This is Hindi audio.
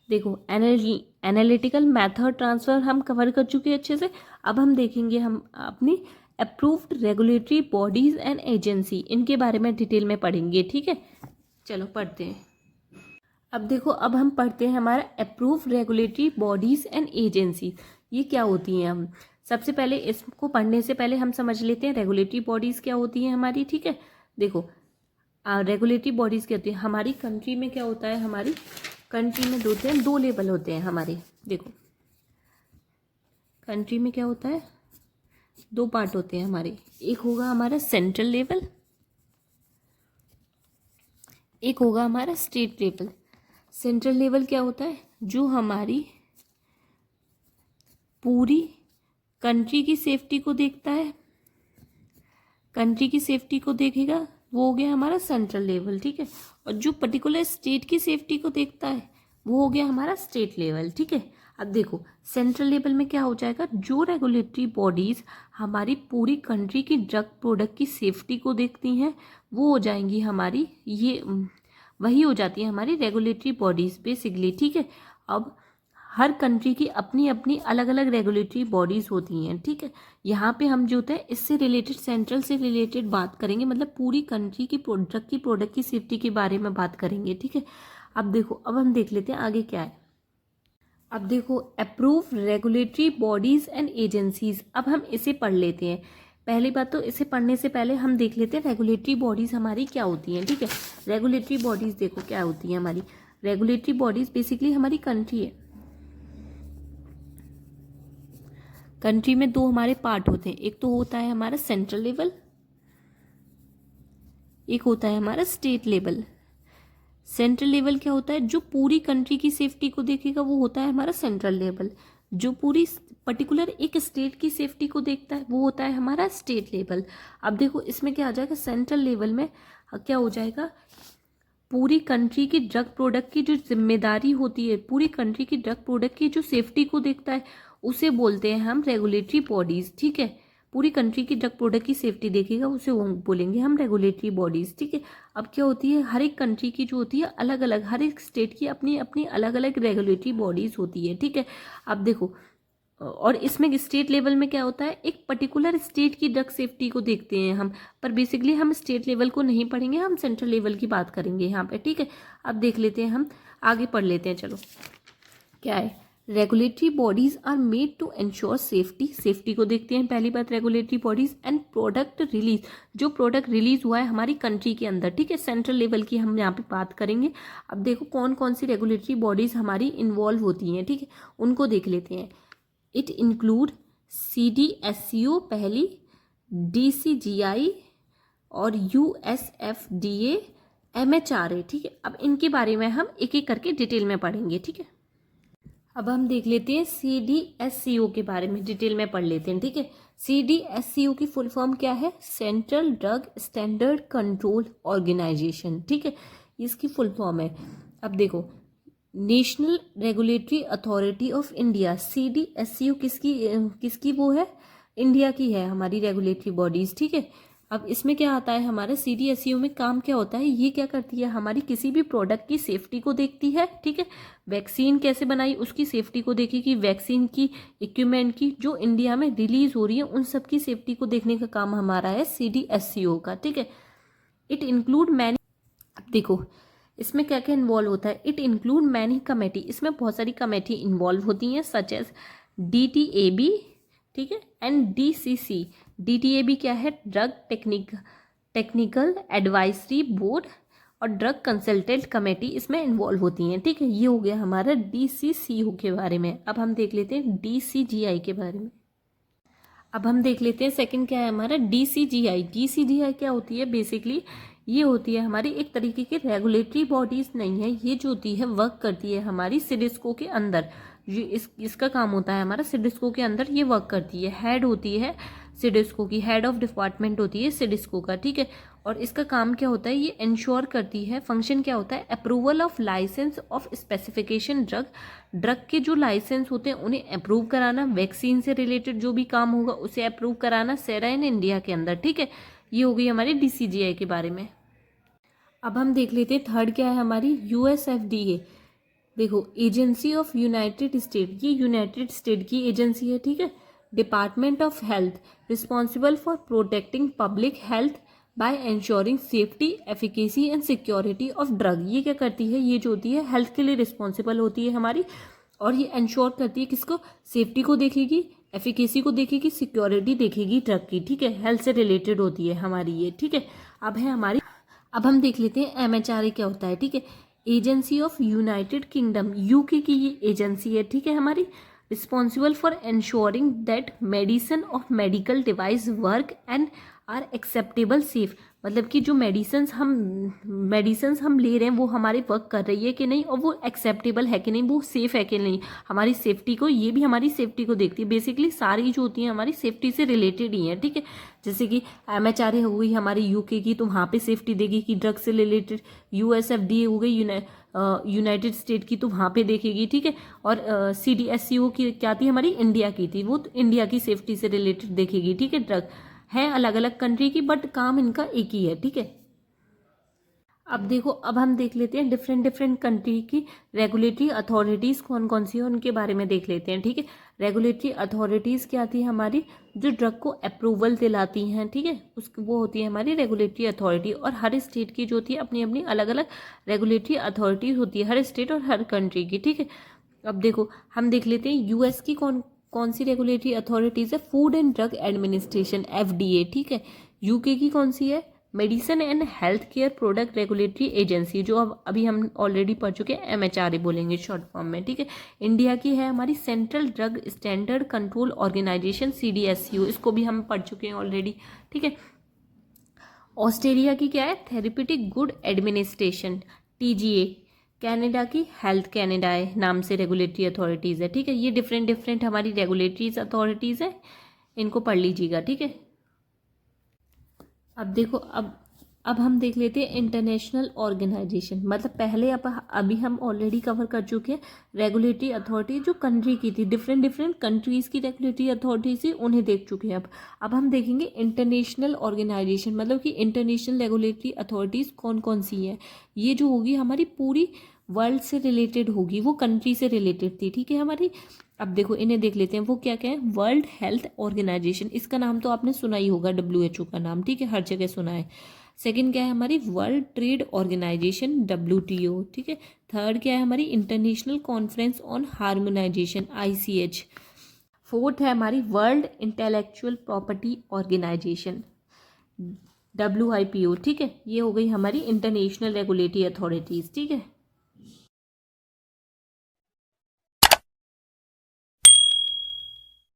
देखो एनालिटिकल मेथड ट्रांसफ़र हम कवर कर चुके हैं अच्छे से। अब हम देखेंगे हम अपनी approved regulatory bodies and agency, इनके बारे में डिटेल में पढ़ेंगे। ठीक है, चलो पढ़ते हैं। अब देखो, अब हम पढ़ते हैं हमारा approve regulatory bodies and agency, ये क्या होती हैं। हम सबसे पहले इसको पढ़ने से पहले हम समझ लेते हैं रेगुलेटरी बॉडीज़ क्या होती हैं हमारी। ठीक है, देखो रेगुलेटरी बॉडीज़ क्या होती है हमारी कंट्री में। क्या होता है हमारी कंट्री में दो लेवल होते हैं हमारे। देखो कंट्री में क्या होता है, दो पार्ट होते हैं हमारे। एक होगा हमारा सेंट्रल लेवल, एक होगा हमारा स्टेट लेवल। सेंट्रल लेवल क्या होता है, जो हमारी पूरी कंट्री की सेफ्टी को देखता है, कंट्री की सेफ्टी को देखेगा, वो हो गया हमारा सेंट्रल लेवल। ठीक है, और जो पर्टिकुलर स्टेट की सेफ्टी को देखता है वो हो गया हमारा स्टेट लेवल। ठीक है, अब देखो सेंट्रल लेवल में क्या हो जाएगा, जो रेगुलेटरी बॉडीज़ हमारी पूरी कंट्री की ड्रग प्रोडक्ट की सेफ्टी को देखती हैं वो हो जाएंगी हमारी, ये वही हो जाती है हमारी रेगुलेटरी बॉडीज़ बेसिकली। ठीक है, अब हर कंट्री की अपनी अपनी अलग अलग रेगुलेटरी बॉडीज़ होती हैं। ठीक है, यहाँ पे हम जो होता है इससे रिलेटेड, सेंट्रल से रिलेटेड बात करेंगे, मतलब पूरी कंट्री की प्रोडक्ट की सेफ्टी के बारे में बात करेंगे। ठीक है, अब देखो, अब हम देख लेते हैं आगे क्या है। अब देखो approve regulatory bodies and agencies, अब हम इसे पढ़ लेते हैं। पहली बात तो इसे पढ़ने से पहले हम देख लेते हैं रेगुलेटरी बॉडीज़ हमारी क्या होती हैं। ठीक है, रेगुलेटरी बॉडीज़ देखो क्या होती हैं हमारी। रेगुलेटरी बॉडीज़ बेसिकली हमारी कंट्री है। कंट्री में दो हमारे पार्ट होते हैं, एक तो होता है हमारा सेंट्रल लेवल, एक होता है हमारा स्टेट लेवल। सेंट्रल लेवल क्या होता है, जो पूरी कंट्री की सेफ्टी को देखेगा वो होता है हमारा सेंट्रल लेवल। जो पूरी पर्टिकुलर एक स्टेट की सेफ्टी को देखता है वो होता है हमारा स्टेट लेवल। अब देखो इसमें क्या आ जाएगा, सेंट्रल लेवल में क्या हो जाएगा, पूरी कंट्री की ड्रग प्रोडक्ट की जो जिम्मेदारी होती है, पूरी कंट्री की ड्रग प्रोडक्ट की जो सेफ्टी को देखता है उसे बोलते हैं हम रेगुलेटरी बॉडीज़। ठीक है, पूरी कंट्री की ड्रग प्रोडक्ट की सेफ्टी देखेगा उसे वो बोलेंगे हम रेगुलेटरी बॉडीज़। ठीक है, अब क्या होती है, हर एक कंट्री की जो होती है अलग अलग, हर एक स्टेट की अपनी अपनी अलग अलग रेगुलेटरी बॉडीज़ होती है। ठीक है, अब देखो, और इसमें स्टेट लेवल में क्या होता है, एक पर्टिकुलर स्टेट की ड्रग सेफ्टी को देखते हैं हम, पर बेसिकली हम स्टेट लेवल को नहीं पढ़ेंगे, हम सेंट्रल लेवल की बात करेंगे यहाँ पे। ठीक है, अब देख लेते हैं, हम आगे पढ़ लेते हैं। चलो क्या है, regulatory bodies are made to ensure safety, safety को देखते हैं पहली बात regulatory bodies, and product release, जो प्रोडक्ट रिलीज हुआ है हमारी कंट्री के अंदर। ठीक है, सेंट्रल लेवल की हम यहाँ पे बात करेंगे। अब देखो कौन कौन सी रेगुलेटरी बॉडीज हमारी इन्वॉल्व होती हैं। ठीक है, उनको देख लेते हैं। इट इंक्लूड CDSCO पहली, DCGI और USFDA, MHRA। ठीक है, अब इनके बारे में हम एक एक करके डिटेल में पढ़ेंगे। ठीक है, अब हम देख लेते हैं CDSCO के बारे में, डिटेल में पढ़ लेते हैं। ठीक है, CDSCO की फुल फॉर्म क्या है, central drug standard control organisation. ठीक है, इसकी फुल फॉर्म है। अब देखो, national regulatory authority of India, CDSCO किसकी वो है, इंडिया की है हमारी रेगुलेटरी बॉडीज। ठीक है, अब इसमें क्या आता है, हमारा CDSCO में काम क्या होता है, ये क्या करती है, हमारी किसी भी प्रोडक्ट की सेफ्टी को देखती है। ठीक है, वैक्सीन कैसे बनाई उसकी सेफ्टी को देखेगी, वैक्सीन की इक्विपमेंट की जो इंडिया में रिलीज हो रही है उन सब की सेफ्टी को देखने का काम हमारा है CDSCO का। ठीक है, इट इंक्लूड मैनी, अब देखो इसमें क्या क्या इन्वॉल्व होता है, इट इंक्लूड मैनी कमेटी, इसमें बहुत सारी कमेटी इन्वॉल्व होती हैं, सच एज DTAB। ठीक है, एंड DCC। DTAB क्या है, ड्रग टेक्निकल एडवाइजरी बोर्ड और ड्रग कंसल्टेंट कमेटी इसमें इन्वॉल्व होती हैं। ठीक है, ये हो गया हमारा DCCO के बारे में। अब हम देख लेते हैं DCGI के बारे में। अब हम देख लेते हैं सेकंड क्या है हमारा, DCGI। DCGI क्या होती है, बेसिकली ये होती है हमारी एक तरीके की रेगुलेटरी बॉडीज नहीं है, ये जो होती है वर्क करती है हमारी सिडिस्को के अंदर। ये इसका काम होता है हमारा सिडिस्को के अंदर ये वर्क करती है, हेड होती है सिडिस्को की, हेड ऑफ डिपार्टमेंट होती है सिडिस्को का। ठीक है, और इसका काम क्या होता है, ये इंश्योर करती है, फंक्शन क्या होता है, approval of licence of specification drug, drug के जो लाइसेंस होते हैं उन्हें अप्रूव कराना, वैक्सीन से रिलेटेड जो भी काम होगा उसे अप्रूव कराना सेरा इन इंडिया के अंदर। ठीक है, ये हो गई हमारी DCGI के बारे में। अब हम देख लेते हैं थर्ड क्या है हमारी, USFDA। देखो, एजेंसी ऑफ यूनाइटेड स्टेट, ये यूनाइटेड स्टेट की एजेंसी है, ठीक है। Department of health, responsible for protecting public health by ensuring safety, efficacy and security of drug. ये क्या करती है, ये जो होती है हेल्थ के लिए रिस्पॉन्सिबल होती है हमारी, और ये इंश्योर करती है किसको, सेफ्टी को देखेगी, एफिकेसी को देखेगी, सिक्योरिटी देखेगी ड्रग की, ठीक है। हेल्थ से रिलेटेड होती है हमारी ये, ठीक है। अब हम देख लेते हैं MHRA क्या होता है, ठीक है। Agency of United Kingdom, UK की ये एजेंसी है, ठीक है हमारी। Responsible for ensuring that medicine of medical device work and are acceptable safe, मतलब कि जो मेडिसिन हम ले रहे हैं वो हमारे वर्क कर रही है कि नहीं, और वो एक्सेप्टेबल है कि नहीं, वो सेफ है कि नहीं, हमारी सेफ्टी को, ये भी हमारी सेफ्टी को देखती है। बेसिकली सारी जो होती हैं हमारी सेफ्टी से रिलेटेड ही है, ठीक है। जैसे कि MHRA हो गई हमारी यूके की, तो वहाँ पे सेफ्टी देगी कि ड्रग से रिलेटेड। USFDA हो गई यूनाइटेड स्टेट की, तो वहाँ पे देखेगी, ठीक है। और CDSCO की क्या थी, हमारी इंडिया की थी, वो तो इंडिया की सेफ्टी से रिलेटेड देखेगी, ठीक है। ड्रग है अलग अलग कंट्री की, बट काम इनका एक ही है, ठीक है। अब देखो, अब हम देख लेते हैं डिफरेंट कंट्री की रेगुलेटरी अथॉरिटीज़ कौन कौन सी है, उनके बारे में देख लेते हैं, ठीक है। रेगुलेटरी अथॉरिटीज़ क्या थी हमारी, जो ड्रग को अप्रूवल दिलाती हैं, ठीक है, वो होती है हमारी रेगुलेटरी अथॉरिटी। और हर स्टेट की जो होती है अपनी अपनी अलग अलग रेगुलेटरी अथॉरिटीज़ होती है, हर स्टेट और हर कंट्री की, ठीक है। अब देखो, हम देख लेते हैं US की कौन कौन सी रेगुलेटरी अथॉरिटीज़ है, food and drug administration, FDA, ठीक है। यूके की कौन सी है, medicine and health care product regulatory agency, जो अब अभी हम ऑलरेडी पढ़ चुके हैं, MHRA बोलेंगे शॉर्ट फॉर्म में, ठीक है। इंडिया की है हमारी central drug standard control organisation, CDSCO, इसको भी हम पढ़ चुके हैं ऑलरेडी, ठीक है। ऑस्ट्रेलिया की क्या है, therapeutic good administration, TGA। Canada की हेल्थ कैनेडा है नाम से रेगुलेटरी अथॉरिटीज़ है, ठीक है। ये डिफरेंट हमारी रेगुलेटरीज अथॉरिटीज़ है, इनको पढ़ लीजिएगा, ठीक है। अब देखो, अब हम देख लेते हैं इंटरनेशनल ऑर्गेनाइजेशन, मतलब पहले अभी हम ऑलरेडी कवर कर चुके हैं रेगुलेटरी अथॉरिटी जो कंट्री की थी, डिफरेंट कंट्रीज़ की रेगुलेटरी अथॉरिटी थी, उन्हें देख चुके हैं। अब हम देखेंगे इंटरनेशनल ऑर्गेनाइजेशन, मतलब कि इंटरनेशनल रेगुलेटरी अथॉरिटीज़ कौन कौन सी है। ये जो होगी हमारी पूरी वर्ल्ड से रिलेटेड होगी, वो कंट्री से रिलेटेड थी, ठीक है हमारी। अब देखो, इन्हें देख लेते हैं, वो क्या क्या है। वर्ल्ड हेल्थ ऑर्गेनाइजेशन, इसका नाम तो आपने सुना ही होगा, WHO का नाम, ठीक है, हर जगह सुना है। सेकंड क्या है हमारी, वर्ल्ड ट्रेड ऑर्गेनाइजेशन, WTO, ठीक है। थर्ड क्या है हमारी, international conference on harmonisation, ICH। Fourth है हमारी world intellectual property organisation, WIPO, ठीक है। ये हो गई हमारी इंटरनेशनल रेगुलेटरी अथॉरिटीज़, ठीक है।